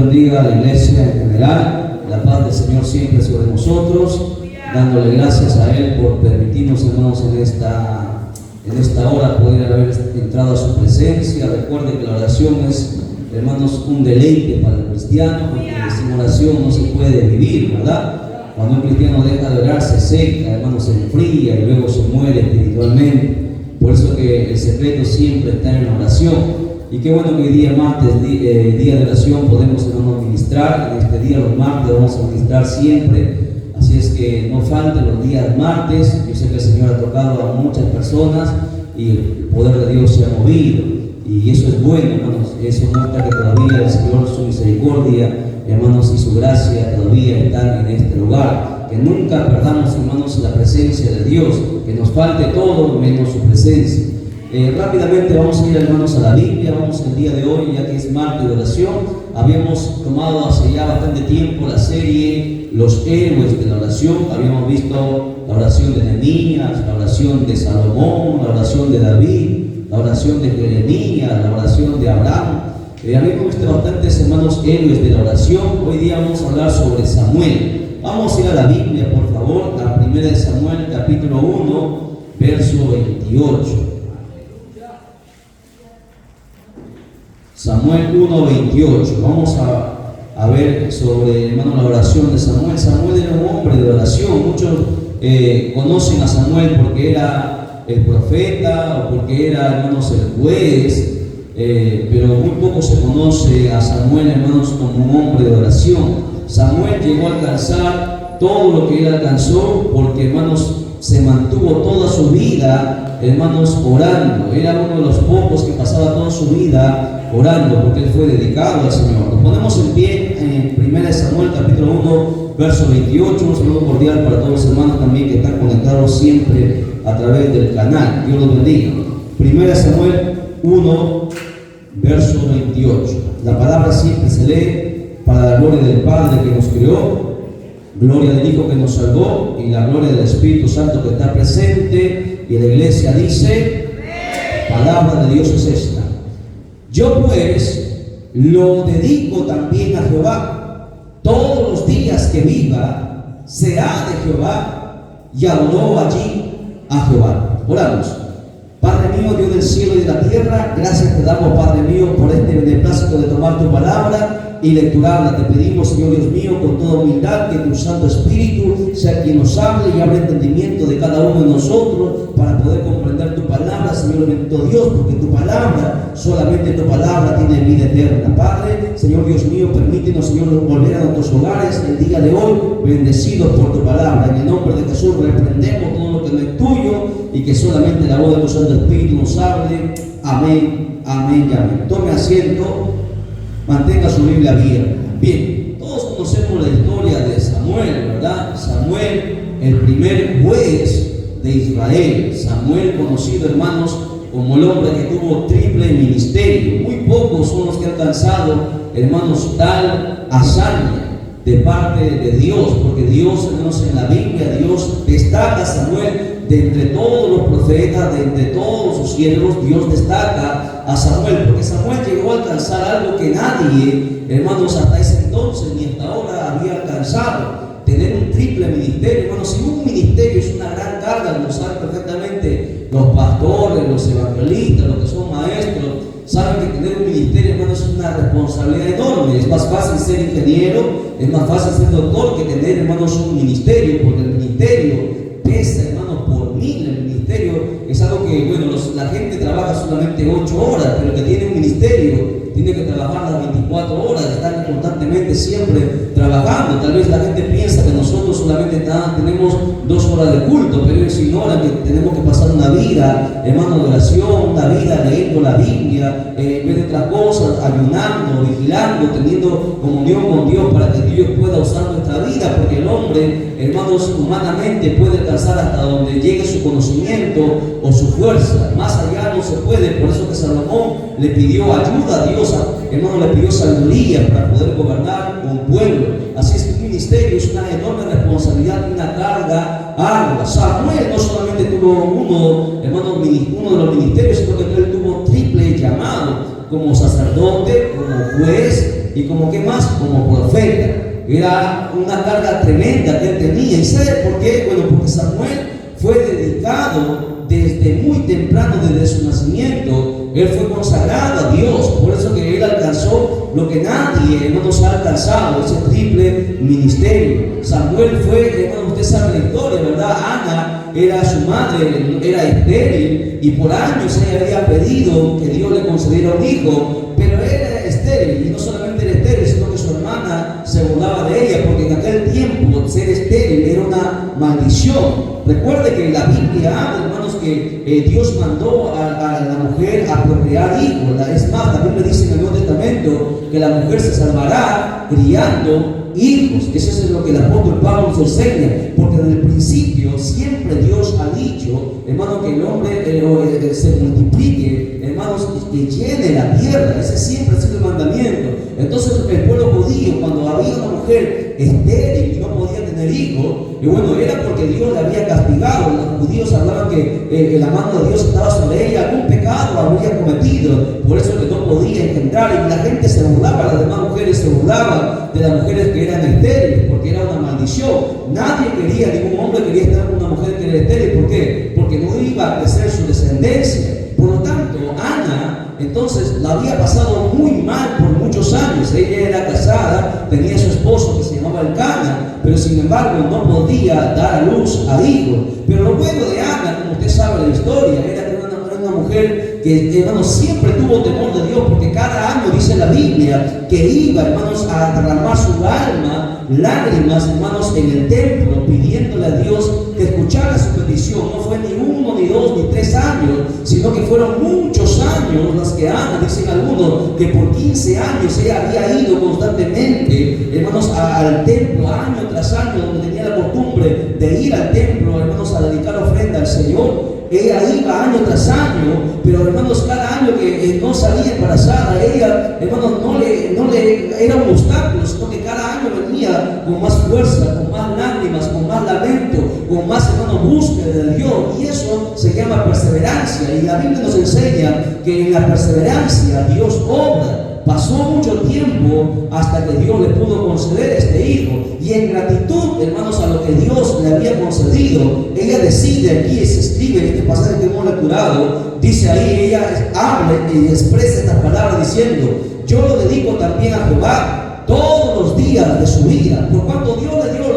bendiga a la iglesia en general. La paz del Señor siempre sobre nosotros, dándole gracias a Él por permitirnos, hermanos, en esta hora poder haber entrado a su presencia. Recuerden que la oración es, hermanos, un deleite para el cristiano, porque sin oración no se puede vivir, ¿verdad? Cuando un cristiano deja de orar, se seca, hermanos, se enfría y luego se muere espiritualmente. Por eso que el secreto siempre está en la oración. Y qué bueno que hoy día martes, día de oración, podemos, hermanos, ministrar. En este día, los martes, vamos a ministrar siempre. Así es que no falten los días martes. Yo sé que el Señor ha tocado a muchas personas y el poder de Dios se ha movido. Y eso es bueno, hermanos. Eso muestra que todavía el Señor, su misericordia, hermanos, y su gracia todavía están en este lugar. Que nunca perdamos, hermanos, la presencia de Dios. Que nos falte todo menos su presencia. Rápidamente vamos a ir, hermanos, a la Biblia. Vamos el día de hoy, ya que es martes de oración. Habíamos tomado hace ya bastante tiempo la serie Los héroes de la oración. Habíamos visto la oración de Nehemías, la oración de Salomón, la oración de David, la oración de Jeremías, la oración de Abraham. Habíamos visto bastantes, hermanos, héroes de la oración. Hoy día vamos a hablar sobre Samuel. Vamos a ir a la Biblia, por favor, a 1 de Samuel, capítulo 1, verso 28. Samuel 1:28. Vamos a ver sobre, hermano, la oración de Samuel. Samuel era un hombre de oración. Muchos conocen a Samuel porque era el profeta o porque era, hermanos, el juez, pero muy poco se conoce a Samuel, hermanos, como un hombre de oración. Samuel llegó a alcanzar todo lo que él alcanzó porque, hermanos, se mantuvo toda su vida, hermanos, orando. Era uno de los pocos que pasaba toda su vida orando, porque él fue dedicado al Señor. Nos ponemos en pie en 1 Samuel capítulo 1, verso 28. Un saludo cordial para todos los hermanos también que están conectados siempre a través del canal. Dios los bendiga. 1 Samuel 1, verso 28. La palabra siempre se lee para la gloria del Padre que nos creó, gloria del Hijo que nos salvó y la gloria del Espíritu Santo que está presente. Y la iglesia dice: palabra de Dios es esta. Yo pues lo dedico también a Jehová. Todos los días que viva será de Jehová. Y adoró allí a Jehová. Oramos. Padre mío, Dios del cielo y de la tierra, gracias te damos, Padre mío, por este beneplácito de tomar tu palabra y lecturarla. Te pedimos, Señor Dios mío, con toda humildad, que tu Santo Espíritu sea quien nos hable y abra entendimiento de cada uno de nosotros para poder comprender tu palabra, Señor bendito Dios, porque tu palabra, solamente tu palabra tiene vida eterna. Padre, Señor Dios mío, permítenos, Señor, volver a nuestros hogares el día de hoy, bendecidos por tu palabra. En el nombre de Jesús reprendemos todo lo que no es tuyo y que solamente la voz de tu Santo Espíritu nos hable. Amén, amén y amén. Tome asiento, mantenga su Biblia abierta. Bien, todos conocemos la historia de Samuel, ¿verdad? Samuel, el primer juez de Israel. Samuel, conocido, hermanos, como el hombre que tuvo triple ministerio. Muy pocos son los que han alcanzado, hermanos, tal hazaña de parte de Dios, porque Dios, hermanos, en la Biblia, Dios destaca a Samuel de entre todos los profetas, de entre todos sus siervos. Dios destaca a Samuel, porque Samuel llegó a alcanzar algo que nadie, hermanos, hasta ese entonces ni hasta ahora había alcanzado: tener un triple ministerio. Hermanos, si un ministerio es una gran carga, lo saben perfectamente los pastores, los evangelistas, los que son maestros, saben que tener un ministerio, hermanos, es una responsabilidad enorme. Es más fácil ser ingeniero, es más fácil ser doctor que tener, hermanos, un ministerio, porque el ministerio pesa, hermanos, por mil. El ministerio es algo que, bueno, la gente trabaja solamente 8 horas, pero el que tiene un ministerio tiene que trabajar las 24 horas, estar constantemente siempre trabajando. Tal vez la gente piensa que nosotros solamente tenemos 2 horas de culto, pero ellos ignoran que tenemos que pasar una vida, hermano, de oración, una vida leyendo la Biblia, en vez de otras cosas, ayunando, vigilando, teniendo comunión con Dios para que Dios pueda usar nuestra vida, porque el hombre, hermanos, humanamente puede alcanzar hasta donde llegue su conocimiento o su fuerza. Más allá no se puede. Por eso que Salomón le pidió ayuda a Dios, hermano, le pidió sabiduría para poder gobernar un pueblo. Así es que un ministerio es una enorme responsabilidad y una carga ardua. Samuel no solamente tuvo uno de los ministerios, sino que él tuvo triple llamado: como sacerdote, como juez y como que más, como profeta. Era una carga tremenda que él tenía. ¿Y sabe por qué? Bueno, porque Samuel fue dedicado desde muy temprano, desde su nacimiento. Él fue consagrado a Dios, por eso que él alcanzó lo que nadie, hermanos, ha alcanzado, ese triple ministerio. Samuel fue, hermano, usted sabe la historia, ¿verdad? Ana era su madre, era estéril, y por años ella había pedido que Dios le concediera un hijo, pero era estéril, y no solamente era estéril, sino que su hermana se burlaba de ella, porque en aquel tiempo ser estéril era una maldición. Recuerde que la Biblia habla, hermanos, que Dios mandó a la mujer a procrear hijos. Es más, la Biblia dice en el Nuevo Testamento que la mujer se salvará criando hijos. Eso es lo que el apóstol Pablo nos enseña, porque desde el principio siempre Dios ha dicho, hermano, que el hombre se multiplique, hermanos, que llene la tierra. Ese siempre ha sido el mandamiento. Entonces el pueblo judío, cuando había una mujer estéril y no podía tener hijos, y bueno, era porque Dios la había castigado. Los judíos hablaban que la mano de Dios estaba sobre ella, algún pecado habría cometido, por eso que no podía engendrar, y la gente se burlaba, las demás mujeres se burlaban de las mujeres que eran estériles, porque era una maldición. Nadie quería, ningún hombre quería estar con una mujer que era estéril. ¿Por qué? Porque no iba a crecer su descendencia. Por lo tanto, Ana, entonces, la había pasado muy mal por muchos años. Ella era casada, tenía su esposo que se llamaba Elcana, pero sin embargo no podía dar a luz a hijos. Pero lo bueno de Ana, como usted sabe la historia, era que era una mujer que, hermanos, siempre tuvo temor de Dios, porque cada año dice la Biblia que iba, hermanos, a derramar su alma, lágrimas, hermanos, en el templo, pidiéndole a Dios que escuchara su petición. No fue ni 1, ni 2, ni 3 años, sino que fueron muchos años las que Ana, dicen algunos, que por 15 años ella había ido constantemente, hermanos, al templo, año tras año, donde tenía la costumbre de ir al templo, hermanos, a dedicar ofrenda al Señor. Ella iba año tras año, pero hermanos, cada año que no salía embarazada, ella, hermanos, no le era un obstáculo, sino que cada año venía con más fuerza, con más lágrimas, con más lamento, con más, hermanos, búsqueda de Dios. Y eso se llama perseverancia. Y la Biblia nos enseña que en la perseverancia Dios obra. Pasó mucho tiempo hasta que Dios le pudo conceder este hijo. Y en gratitud, hermanos, a lo que Dios le había concedido, ella decide, aquí se escribe en este pasaje que hemos lecturado, dice ahí, ella habla y expresa esta palabra diciendo: yo lo dedico también a Jehová todos los días de su vida. Por cuanto Dios le dio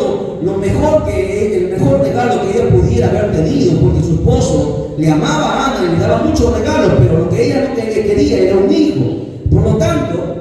lo mejor el mejor regalo que ella pudiera haber tenido, porque su esposo le amaba a Ana y le daba muchos regalos, pero lo que ella no quería era un hijo. Por lo tanto,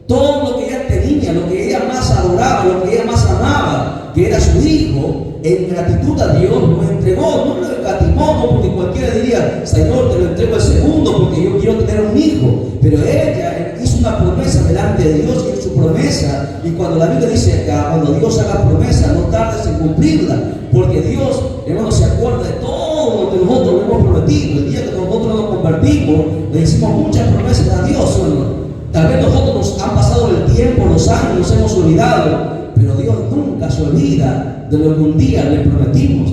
todo lo que ella tenía, lo que ella más adoraba, lo que ella más amaba, que era su hijo, en gratitud a Dios lo entregó. No lo escatimó, no, porque cualquiera diría: Señor, te lo entrego el segundo porque yo quiero tener un hijo. Pero ella hizo una promesa delante de Dios, y en su promesa, y cuando la Biblia dice que cuando Dios haga promesa, no tardes en cumplirla, porque Dios, hermanos, se acuerda de todo lo que nosotros le hemos prometido. El día que nosotros nos convertimos, le hicimos muchas promesas a Dios, ¿no? Tal vez nosotros nos han pasado el tiempo, los años, nos hemos olvidado, pero Dios nunca se olvida de lo que un día le prometimos.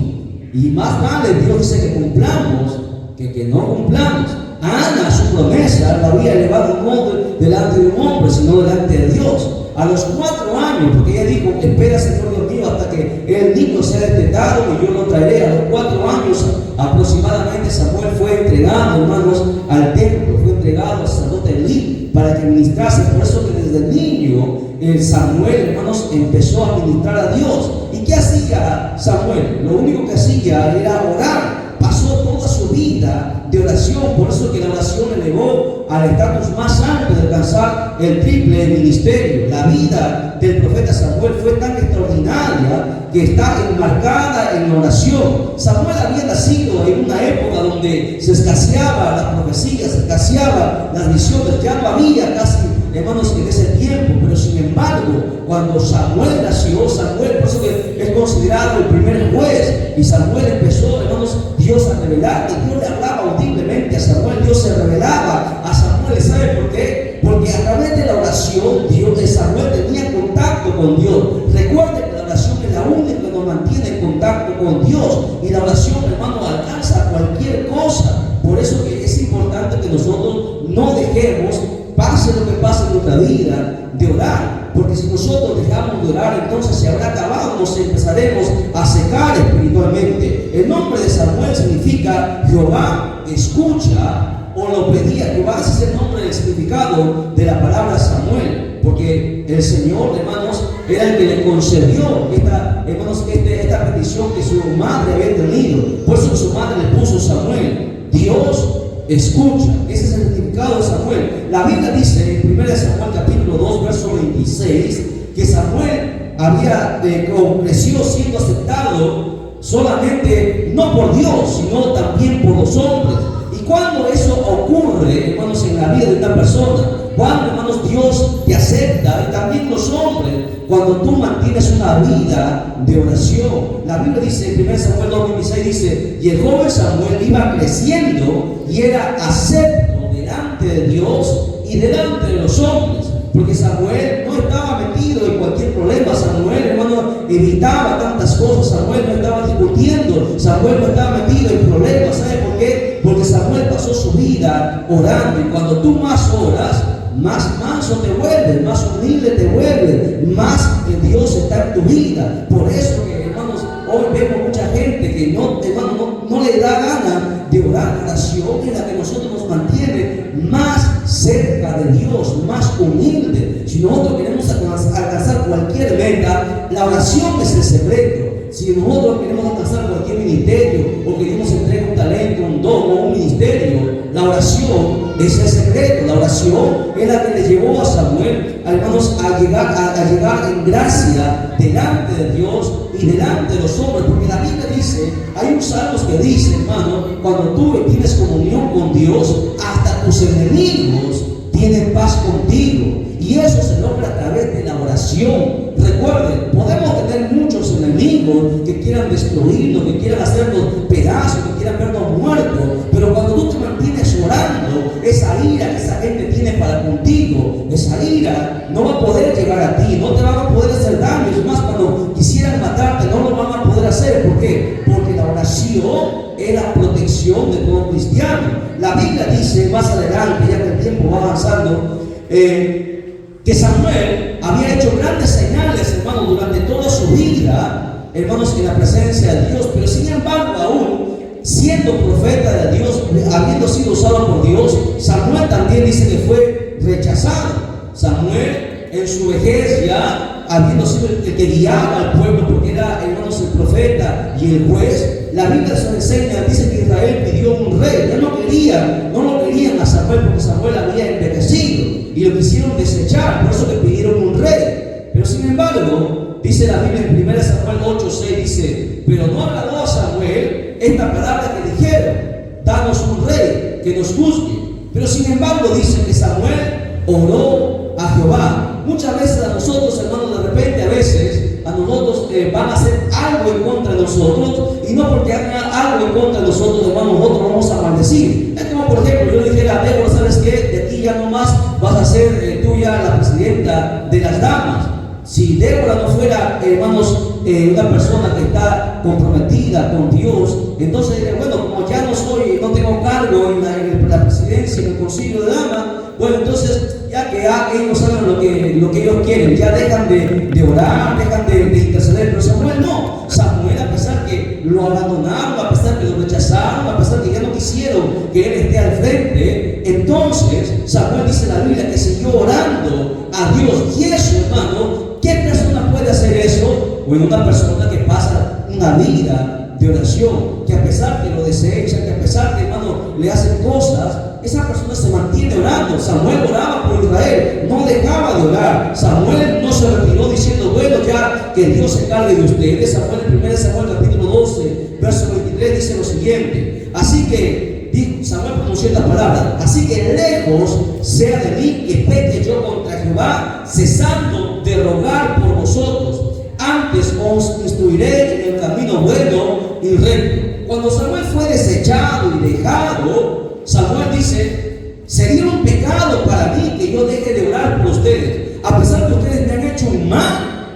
Y más vale, Dios dice que cumplamos que no cumplamos. Ana, su promesa, la había elevado no delante de un hombre, sino delante de Dios. A los 4 años, porque ella dijo: espera, Señor Dios mío, hasta que el niño sea destetado y yo lo traeré. A los 4 años aproximadamente, Samuel fue entregado, hermanos, al templo, fue entregado al sacerdote Elí para que ministrase. Por eso que desde niño Samuel, hermanos, empezó a ministrar a Dios. ¿Y qué hacía Samuel? Lo único que hacía era orar. Pasó toda su vida de oración. Por eso que la oración le elevó al estatus más alto de alcanzar el triple ministerio. La vida del profeta Samuel fue tan extraordinaria que está enmarcada en la oración. Samuel había nacido en una época donde se escaseaba las profecías, se escaseaba las visiones, ya no había casi, hermanos, en ese tiempo. Pero sin embargo, cuando Samuel nació, Samuel, por eso que es considerado el primer juez, y Samuel empezó, hermanos, Dios a revelar, y Dios le hablaba audiblemente a Samuel. Dios se revelaba a Samuel. ¿Sabe por qué? Porque a través de la oración, Samuel tenía contacto con Dios. Recuerde que la oración es la única que nos mantiene en contacto con Dios, y la oración, hermano, alcanza cualquier cosa. Por eso que es importante que nosotros no dejemos, pase lo que pase en nuestra vida, vida de orar. Porque si nosotros dejamos de orar, entonces se habrá acabado, nos empezaremos a secar espiritualmente. El nombre de Samuel significa Jehová escucha, o lo pedía Jehová. Ese es el nombre del significado de la palabra Samuel, porque el Señor, hermanos, era el que le concedió esta petición que su madre había tenido. Por eso su madre le puso Samuel, Dios escucha. Ese es el significado de Samuel. La Biblia dice en 1 Samuel capítulo 2 verso 26 que Samuel creció siendo aceptado solamente no por Dios, sino también por los hombres. Y cuando eso ocurre, hermanos, en la vida de una persona, cuando, hermanos, Dios te acepta, y también los hombres, cuando tú mantienes una vida de oración. La Biblia dice en 1 Samuel 2:26 dice: y el joven Samuel iba creciendo y era acepto delante de Dios y delante de los hombres. Porque Samuel no estaba metido en cualquier problema. Samuel, hermano, evitaba tantas cosas. Samuel no estaba discutiendo. Samuel no estaba metido en problemas. ¿Sabe por qué? Porque Samuel pasó su vida orando. Y cuando tú más oras, más manso te vuelves, más humilde te vuelves, más Dios está en tu vida. Por eso que, hermanos, hoy vemos mucha gente que no le da gana de orar. La oración es la que nosotros nos mantiene más cerca de Dios, más humilde. Si nosotros queremos alcanzar cualquier meta, la oración es el secreto. Si nosotros queremos alcanzar cualquier ministerio, o queremos entregar un talento, un don o un ministerio, la oración es el secreto. La oración es la que le llevó a Samuel, hermanos, a llegar en gracia delante de Dios y delante de los hombres. Porque la Biblia dice, hay un salmo que dice, hermano, cuando tú tienes comunión con Dios, hasta tus enemigos tienen paz contigo. Y eso se logra a través de la oración. Recuerden, podemos tener muchos enemigos que quieran destruirnos, que quieran hacernos pedazos, que quieran vernos muertos. Pero cuando tú te mantienes orando, esa ira que esa gente tiene para contigo, esa ira no va a poder llegar a ti, no te van a poder hacer daño. Es más, cuando quisieran matarte, no lo van a poder hacer. ¿Por qué? Porque la oración es la protección de todo cristiano. La Biblia dice más adelante, ya que el tiempo va avanzando, que Samuel había hecho grandes señales, hermanos, durante toda su vida, hermanos, en la presencia de Dios. Pero sin embargo, aún siendo profeta de Dios, habiendo sido usado por Dios, Samuel también dice que fue rechazado. Samuel, en su vejez, ya habiendo sido el que guiaba al pueblo, porque era, hermanos, el profeta y el juez, la Biblia se enseña, dice que Israel pidió un rey. No lo querían a Samuel, porque Samuel había envejecido y lo quisieron desechar, por eso que pidieron un rey. Pero sin embargo, dice la Biblia en 1 Samuel 8:6, dice: pero no agradó a Samuel esta palabra que dijeron: danos un rey que nos juzgue. Pero sin embargo, dice que Samuel oró a Jehová. Muchas veces a nosotros, hermanos, de repente, a veces a nosotros van a hacer algo en contra de nosotros, y no porque hagan algo en contra de nosotros, hermanos, nosotros vamos a maldecir. Es como, por ejemplo, yo le dijera a Débora: ¿sabes qué? De aquí ya no más vas a ser tuya la presidenta de las damas. Si Débora no fuera, hermanos, una persona que está comprometida con Dios, entonces, bueno, como ya no tengo cargo en la presidencia, en el concilio de damas, bueno, entonces ya que ellos hagan lo que ellos quieren, ya dejan de orar, dejan de interceder. Pero Samuel no. Samuel, a pesar que lo abandonaron, a pesar que lo rechazaron, a pesar que ya no quisieron que él esté al frente, entonces Samuel, dice la Biblia, que siguió orando a Dios. Y eso, hermano, ¿qué persona puede hacer eso? Bueno, una persona que pasa una vida de oración, que a pesar que lo desechan, que a pesar que, hermano, le hacen cosas, esa persona se mantiene orando. Samuel oraba por Israel, no dejaba de orar. Samuel no se retiró diciendo: bueno, ya que Dios se encargue de ustedes. Samuel, en 1 Samuel capítulo 12, verso 23, dice lo siguiente: así que, Samuel pronunció esta palabra: así que lejos sea de mí que peque yo contra Jehová, cesando de rogar por vosotros. Antes os instruiré en el camino bueno y recto. Cuando Samuel fue desechado y dejado, Samuel dice: sería un pecado para mí que yo deje de orar por ustedes. A pesar que ustedes me han hecho un mal,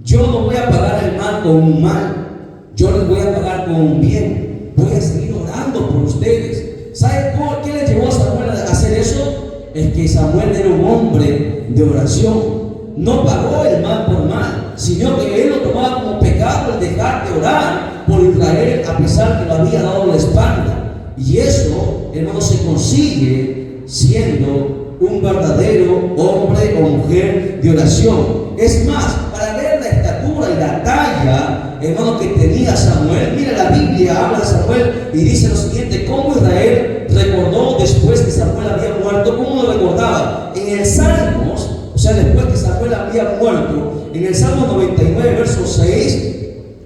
yo no voy a pagar el mal con un mal, yo les voy a pagar con un bien. Voy a seguir orando por ustedes. ¿Saben qué le llevó a Samuel a hacer eso? Es que Samuel era un hombre de oración. No pagó el mal por mal, sino que él lo tomaba como pecado el dejar de orar por Israel a pesar que lo había dado la espalda. Y eso, hermano, se consigue siendo un verdadero hombre o mujer de oración. Es más, para ver la estatura y la talla, hermano, que tenía Samuel, mira, la Biblia habla de Samuel y dice lo siguiente: cómo Israel recordó después que Samuel había muerto. ¿Cómo lo recordaba? En el Salmos, o sea, después que Samuel había muerto, en el Salmo 99, verso 6,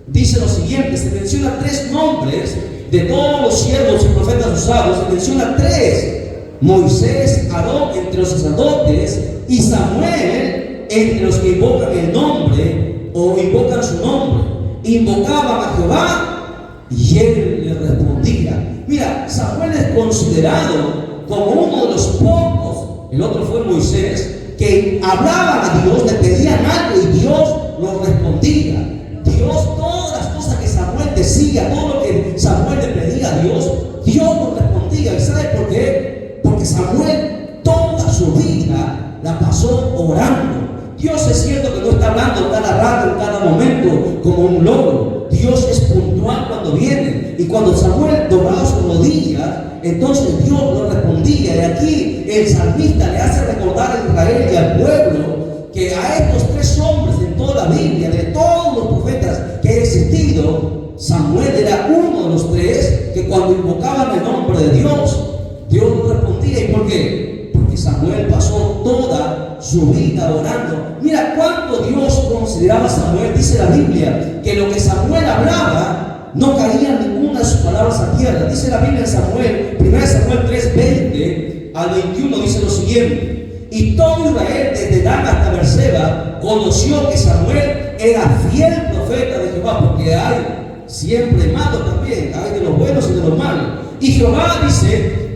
dice lo siguiente: se menciona 3 nombres de todos los siervos y profetas usados. Se menciona 3: Moisés, Aarón entre los sacerdotes, y Samuel entre los que invocan el nombre o invocan su nombre. Invocaban a Jehová y él les respondía. Mira, Samuel es considerado como uno de los pocos, el otro fue Moisés, que hablaban a Dios, le pedían algo y Dios los respondía. Dios, todas las cosas que Samuel decía, todo lo que Samuel le pedía a Dios, Dios nos respondía. ¿Y sabe por qué? Porque Samuel toda su vida la pasó orando. Dios es cierto que no está hablando cada rato, en cada momento, como un loro. Dios es puntual cuando viene. Y cuando Samuel doblaba sus rodillas, entonces Dios lo respondía. Y aquí el salmista le hace recordar a Israel y al pueblo que a estos 3 hombres en toda la Biblia, de todos los profetas que han existido, Samuel era uno de los 3 que cuando invocaban el nombre de Dios, Dios lo respondía. ¿Y por qué? Porque Samuel pasó toda su vida orando. Mira cuánto Dios consideraba a Samuel. Dice la Biblia que lo que Samuel hablaba no caía ninguna de sus palabras a tierra. Dice la Biblia en Samuel, 1 Samuel 3, 20 al 21, dice lo siguiente: y todo Israel desde Dan hasta Berseba conoció que Samuel era fiel profeta de Jehová, porque hay siempre malos también, hay de los buenos y de los malos. Y Jehová dice,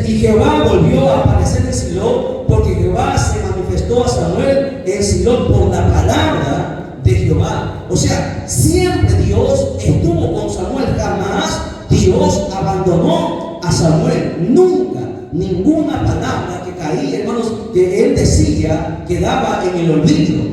y Jehová volvió a aparecer en Silo, porque Jehová se manifestó a Samuel en Silo por la palabra de Jehová. O sea, siempre Dios estuvo con Samuel, jamás Dios abandonó a Samuel, nunca. Ninguna palabra que caía, hermanos, que él decía quedaba en el olvido.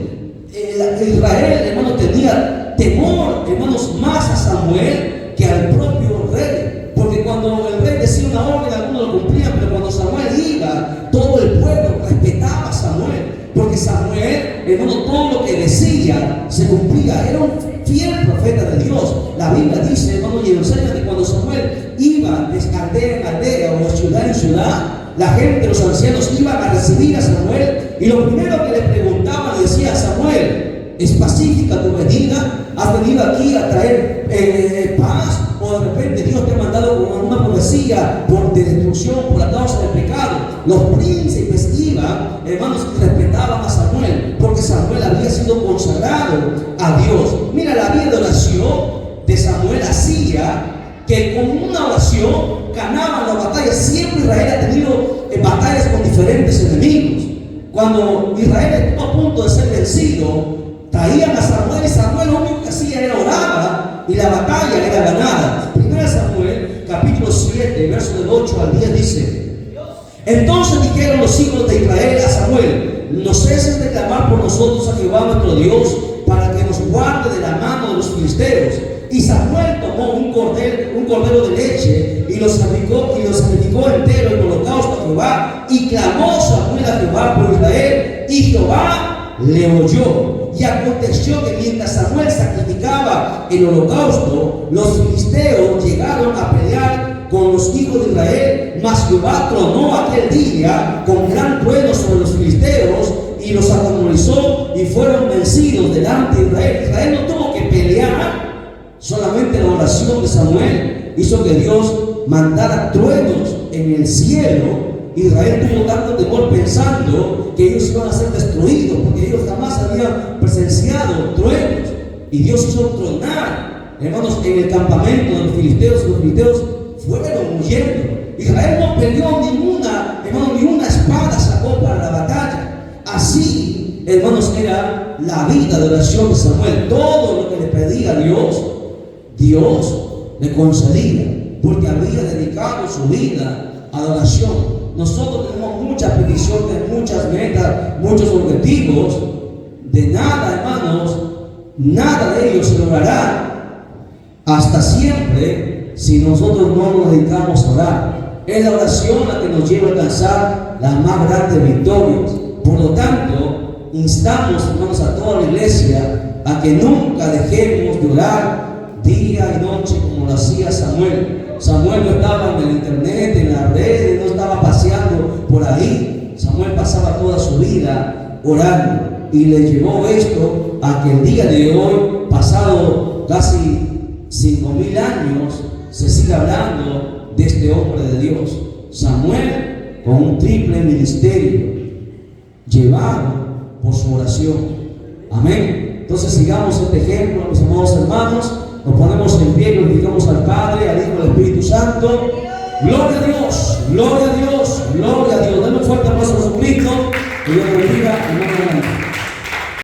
Israel, hermanos, tenía temor, hermanos, más a Samuel que al propio rey. Porque cuando el rey decía una orden, algunos lo cumplían, pero cuando Samuel iba, todo el pueblo respetaba a Samuel. Porque Samuel, hermano, todo lo que decía se cumplía. Era un fiel profeta de Dios. La Biblia dice, hermano, y nos enseña que cuando Samuel iba de aldea en aldea o de ciudad en ciudad, la gente, los ancianos, iban a recibir a Samuel. Y lo primero que le preguntaban, le decía: Samuel, ¿es pacífica tu venida? ¿Has venido aquí a traer paz? ¿O de repente Dios te ha mandado con una profecía de destrucción por la causa del pecado? Los príncipes iban, hermanos, y respetaban a Samuel, porque Samuel había sido consagrado a Dios. Mira, la vida de oración de Samuel hacía que con una oración ganaban las batallas. Siempre Israel ha tenido batallas con diferentes enemigos. Cuando Israel estuvo a punto de ser vencido, traían a Samuel y Samuel lo único que hacía era oraba y la batalla era ganada. 1 Samuel capítulo 7, verso del 8 al 10 dice: entonces dijeron los hijos de Israel a Samuel: no ceses de clamar por nosotros a Jehová nuestro Dios, para que nos guarde de la mano de los filisteos. Y Samuel tomó un cordero de leche y lo sacrificó entero en holocausto a Jehová. Y clamó Samuel a Jehová por Israel, y Jehová le oyó. Y aconteció que mientras Samuel sacrificaba el holocausto, los filisteos llegaron a pelear con los hijos de Israel. Mas Jehová tronó aquel día con gran trueno sobre los filisteos y los atemorizó, y fueron vencidos delante de Israel. Israel no tuvo que pelear. Solamente la oración de Samuel hizo que Dios mandara truenos en el cielo. Israel tuvo tanto temor pensando que ellos iban a ser destruidos, porque ellos jamás habían presenciado truenos. Y Dios hizo tronar, hermanos, en el campamento de los filisteos. Los filisteos fueron huyendo. Israel no peleó ni una espada sacó para la batalla. Así, hermanos, era la vida de oración de Samuel. Todo lo que le pedía a Dios, Dios le concedía, porque había dedicado su vida a la oración. nosotros tenemos muchas peticiones, muchas metas, muchos objetivos. De nada, hermanos, nada de ello se logrará hasta siempre si nosotros no nos dedicamos a orar. Es la oración la que nos lleva a alcanzar las más grandes victorias. Por lo tanto, instamos, hermanos, a toda la iglesia a que nunca dejemos de orar día y noche como lo hacía Samuel. Samuel no estaba en el internet, en las redes, no estaba paseando por ahí. Samuel pasaba toda su vida orando, y le llevó esto a que el día de hoy, pasado casi 5.000 años, se siga hablando de este hombre de Dios. Samuel, con un triple ministerio llevado por su oración. Amén. Entonces sigamos este ejemplo, mis amados hermanos. Nos ponemos en pie, glorificamos al Padre, al Hijo y al Espíritu Santo. Gloria a Dios, gloria a Dios, gloria a Dios. Denle un fuerte aplauso a Jesucristo. Que Dios lo bendiga. Amén.